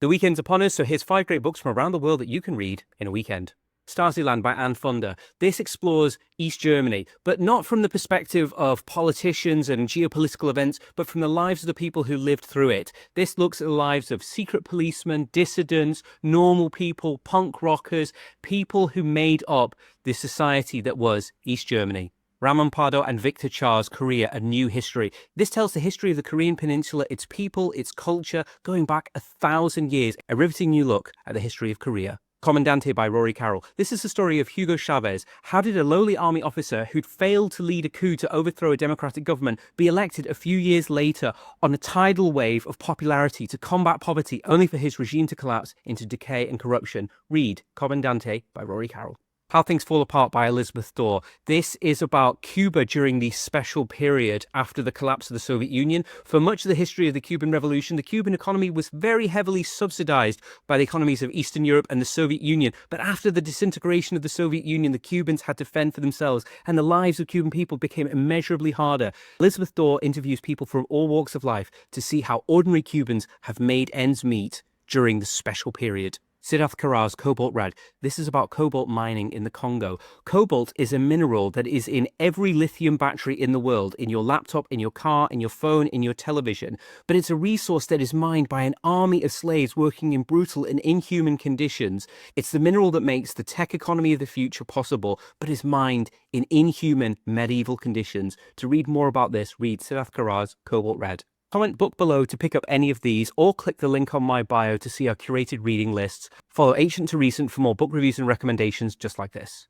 The weekend's upon us, so here's 5 great books from around the world that you can read in a weekend. Stasi-Land by Anne Funder. This explores East Germany, but not from the perspective of politicians and geopolitical events, but from the lives of the people who lived through it. This looks at the lives of secret policemen, dissidents, normal people, punk rockers, people who made up the society that was East Germany. Ramon Pardo and Victor Char's Korea, A New History. This tells the history of the Korean Peninsula, its people, its culture, going back 1,000 years. A riveting new look at the history of Korea. Comandante by Rory Carroll. This is the story of Hugo Chavez. How did a lowly army officer who'd failed to lead a coup to overthrow a democratic government be elected a few years later on a tidal wave of popularity to combat poverty, only for his regime to collapse into decay and corruption? Read Comandante by Rory Carroll. How Things Fall Apart by Elizabeth Dorr. This is about Cuba during the special period after the collapse of the Soviet Union. For much of the history of the Cuban Revolution, the Cuban economy was very heavily subsidized by the economies of Eastern Europe and the Soviet Union. But after the disintegration of the Soviet Union, the Cubans had to fend for themselves, and the lives of Cuban people became immeasurably harder. Elizabeth Dorr interviews people from all walks of life to see how ordinary Cubans have made ends meet during the special period. Siddharth Karar's Cobalt Red. This is about cobalt mining in the Congo. Cobalt is a mineral that is in every lithium battery in the world, in your laptop, in your car, in your phone, in your television. But it's a resource that is mined by an army of slaves working in brutal and inhuman conditions. It's the mineral that makes the tech economy of the future possible, but is mined in inhuman medieval conditions. To read more about this, read Siddharth Karar's Cobalt Red. Comment book below to pick up any of these, or click the link on my bio to see our curated reading lists. Follow Ancient to Recent for more book reviews and recommendations just like this.